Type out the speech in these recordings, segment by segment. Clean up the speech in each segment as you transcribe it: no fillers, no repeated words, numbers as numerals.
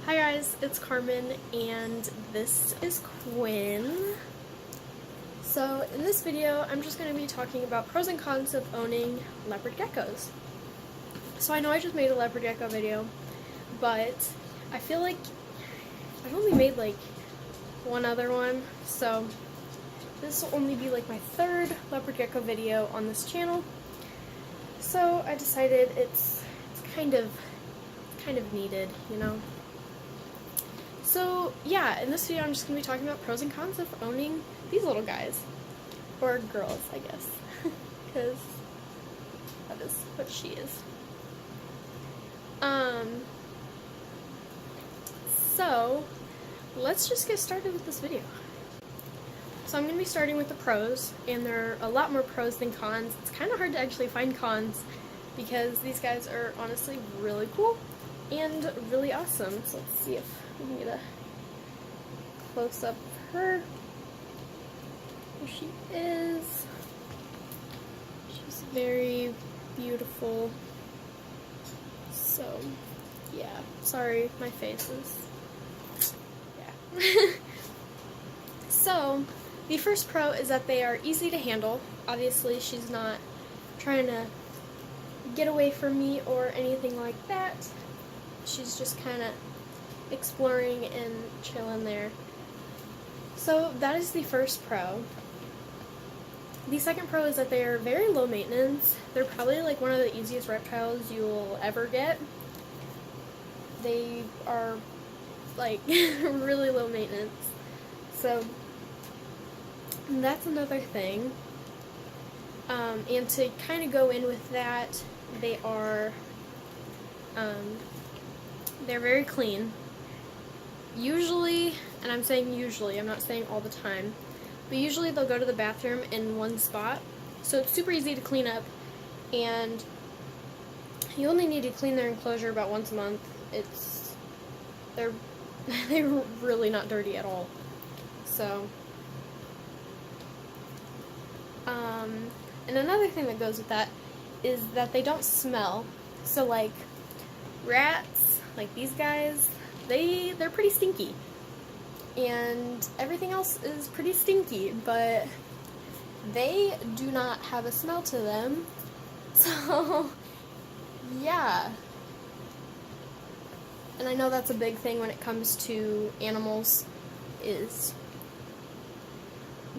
Hi guys, it's Carmen and this is Quinn. So in this video I'm just going to be talking about pros and cons of owning leopard geckos. So I know I just made a leopard gecko video, but I feel like I've only made like one other one, so this will only be like my third leopard gecko video on this channel. So I decided it's kind of needed, you know. So yeah, in this video I'm just going to be talking about pros and cons of owning these little guys. Or girls, I guess. Because that is what she is. So let's just get started with this video. So I'm going to be starting with the pros, and there are a lot more pros than cons. It's kind of hard to actually find cons because these guys are honestly really cool and really awesome. So let's see if we can get a close-up of her. Here she is. She's very beautiful. So, yeah. Sorry, my face is... yeah. So, the first pro is that they are easy to handle. Obviously, she's not trying to get away from me or anything like that. She's just kind of exploring and chilling there. So that is the first pro. The second pro is that they are very low maintenance. They're probably like one of the easiest reptiles you'll ever get. They are like really low maintenance. So that's another thing. And to kind of go in with that, they are they're very clean. Usually, and I'm saying usually, I'm not saying all the time, but usually they'll go to the bathroom in one spot, so it's super easy to clean up, and you only need to clean their enclosure about once a month. They're really not dirty at all. So, and another thing that goes with that is that they don't smell. So like rats, like these guys, they're pretty stinky, and everything else is pretty stinky, but they do not have a smell to them. So yeah, and I know that's a big thing when it comes to animals, is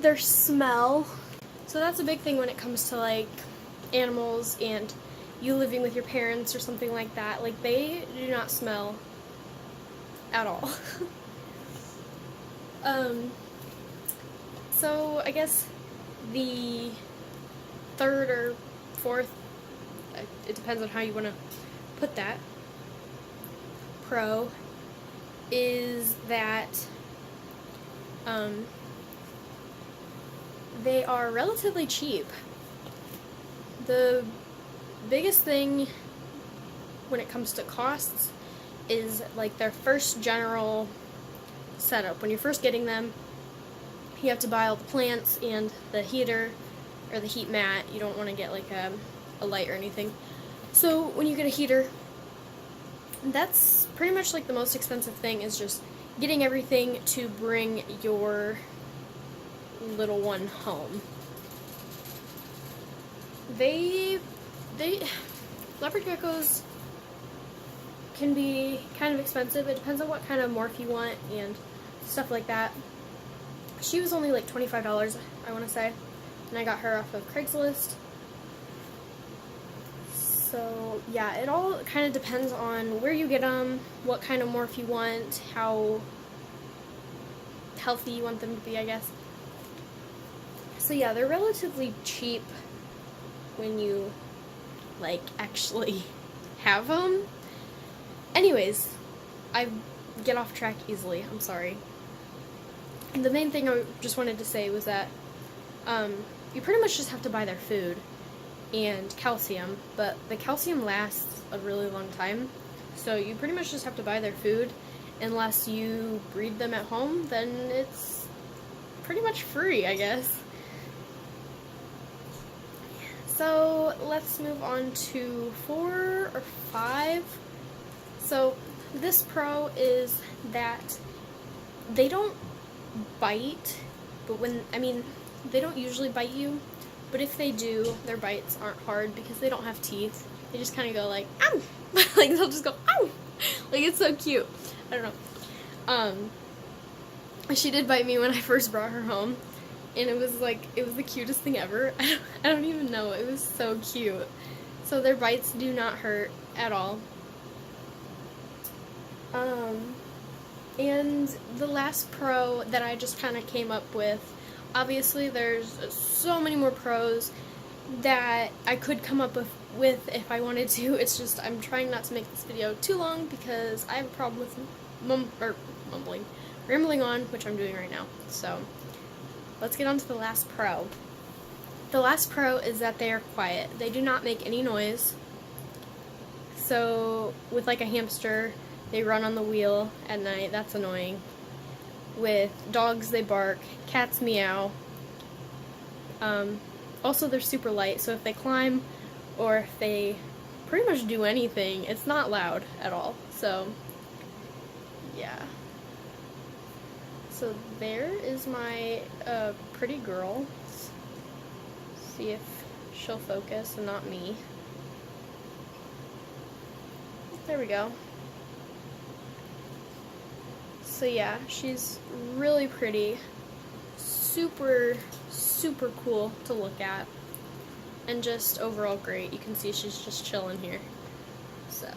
their smell. So that's a big thing when it comes to like animals and you living with your parents or something like that. Like, they do not smell at all. So I guess the third or fourth, it depends on how you want to put that, pro is that they are relatively cheap. The biggest thing when it comes to costs is like their first general setup. When you're first getting them, you have to buy all the plants and the heater or the heat mat. You don't want to get like a light or anything. So when you get a heater, that's pretty much like the most expensive thing, is just getting everything to bring your little one home. Leopard geckos can be kind of expensive. It depends on what kind of morph you want and stuff like that. She was only like $25, I want to say, and I got her off of Craigslist. So yeah, it all kind of depends on where you get them, what kind of morph you want, how healthy you want them to be, I guess. So yeah, they're relatively cheap when you like actually have them. Anyways, I get off track easily, I'm sorry. The main thing I just wanted to say was that you pretty much just have to buy their food and calcium, but the calcium lasts a really long time, so you pretty much just have to buy their food. Unless you breed them at home, then it's pretty much free, I guess. So let's move on to 4 or 5. So this pro is that they don't bite, but they don't usually bite you, but if they do, their bites aren't hard because they don't have teeth. They just kind of go like, ow! Like, they'll just go, ow! Like, it's so cute. I don't know. She did bite me when I first brought her home, and it was the cutest thing ever. I don't even know. It was so cute. So their bites do not hurt at all. And the last pro that I just kind of came up with, obviously there's so many more pros that I could come up with if I wanted to. It's just I'm trying not to make this video too long because I have a problem with rambling on, which I'm doing right now. So let's get on to the last pro. The last pro is that they are quiet. They do not make any noise. So with like a hamster, they run on the wheel at night. That's annoying. With dogs, they bark. Cats meow. Also, they're super light, so if they climb or if they pretty much do anything, it's not loud at all. So, yeah. So there is my pretty girl. Let's see if she'll focus and not me. There we go. So yeah, she's really pretty, super, super cool to look at, and just overall great. You can see she's just chilling here. So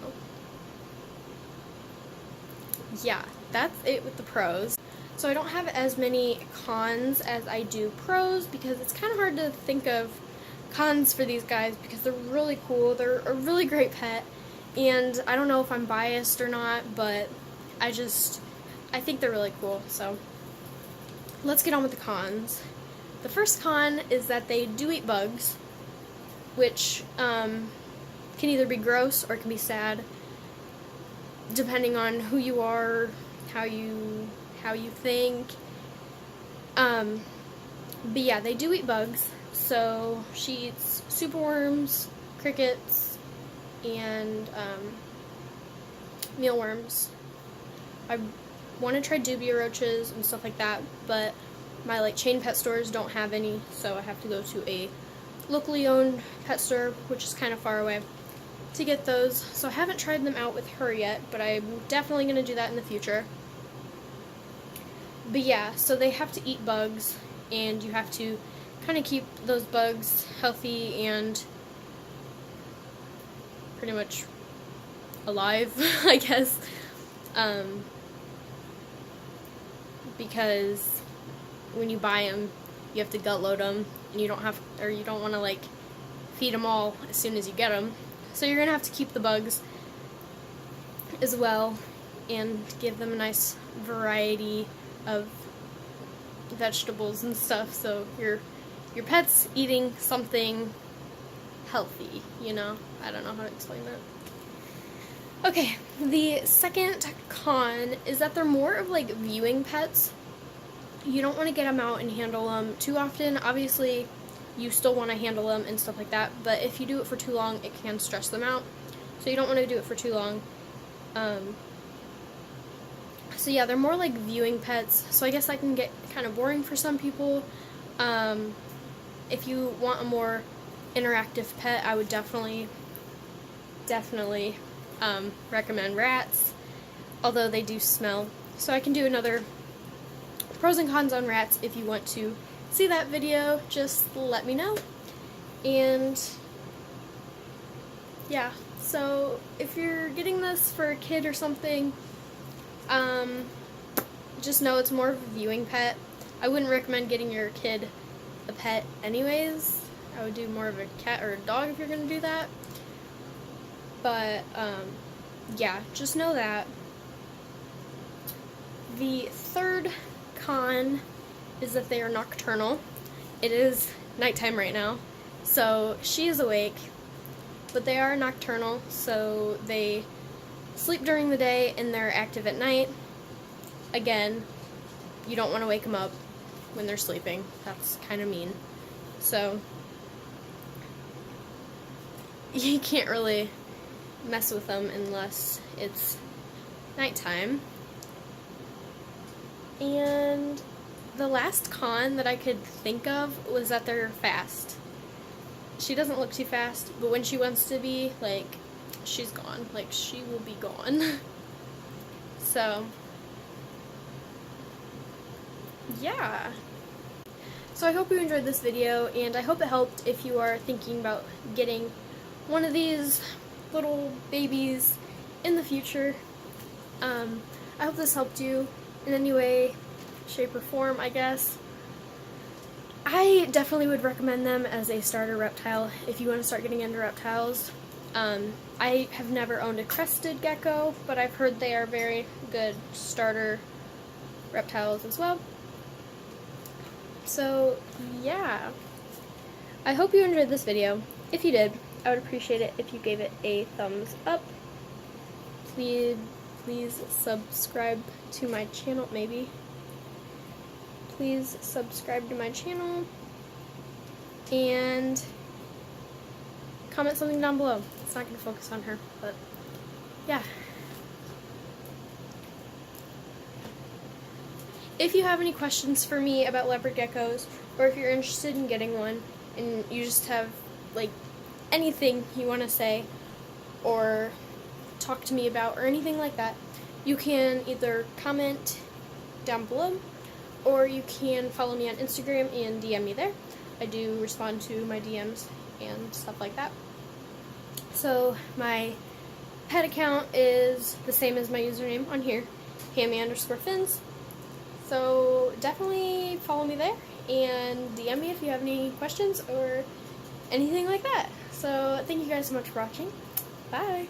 yeah, that's it with the pros. So I don't have as many cons as I do pros because it's kind of hard to think of cons for these guys because they're really cool. They're a really great pet, and I don't know if I'm biased or not, but I think they're really cool. So let's get on with the cons. The first con is that they do eat bugs, which can either be gross or it can be sad, depending on who you are, how you think. But yeah, they do eat bugs. So she eats superworms, crickets, and mealworms. I want to try dubia roaches and stuff like that, but my chain pet stores don't have any, so I have to go to a locally owned pet store, which is kind of far away, to get those. So I haven't tried them out with her yet, but I'm definitely going to do that in the future. But yeah, so they have to eat bugs, and you have to kind of keep those bugs healthy and pretty much alive, I guess. Because when you buy them, you have to gut load them, and you don't want to feed them all as soon as you get them. So you're gonna have to keep the bugs as well, and give them a nice variety of vegetables and stuff. So your pet's eating something healthy. You know, I don't know how to explain that. Okay, the second con is that they're more of viewing pets. You don't want to get them out and handle them too often. Obviously, you still want to handle them and stuff like that, but if you do it for too long, it can stress them out. So you don't want to do it for too long. So yeah, they're more like viewing pets. So I guess that can get kind of boring for some people. If you want a more interactive pet, I would definitely recommend rats, although they do smell. So I can do another pros and cons on rats. If you want to see that video, just let me know. And yeah, so if you're getting this for a kid or something, just know it's more of a viewing pet. I wouldn't recommend getting your kid a pet anyways. I would do more of a cat or a dog if you're going to do that. But, yeah, just know that. The third con is that they are nocturnal. It is nighttime right now, so she is awake, but they are nocturnal, so they sleep during the day and they're active at night. Again, you don't want to wake them up when they're sleeping. That's kind of mean. So, you can't really mess with them unless it's nighttime. And the last con that I could think of was that they're fast. She doesn't look too fast, but when she wants to be, like, she's gone. Like, she will be gone. So, yeah. So I hope you enjoyed this video, and I hope it helped if you are thinking about getting one of these little babies in the future. I hope this helped you in any way, shape, or form, I guess. I definitely would recommend them as a starter reptile if you want to start getting into reptiles. I have never owned a crested gecko, but I've heard they are very good starter reptiles as well. So, yeah. I hope you enjoyed this video. If you did, I would appreciate it if you gave it a thumbs up. Please subscribe to my channel, maybe. Please subscribe to my channel. And comment something down below. It's not going to focus on her, but yeah. If you have any questions for me about leopard geckos, or if you're interested in getting one, and you just have, like, anything you want to say, or talk to me about, or anything like that, you can either comment down below, or you can follow me on Instagram and DM me there. I do respond to my DMs and stuff like that. So my pet account is the same as my username on here, Hammy_Fins. So definitely follow me there and DM me if you have any questions or anything like that. So thank you guys so much for watching. Bye!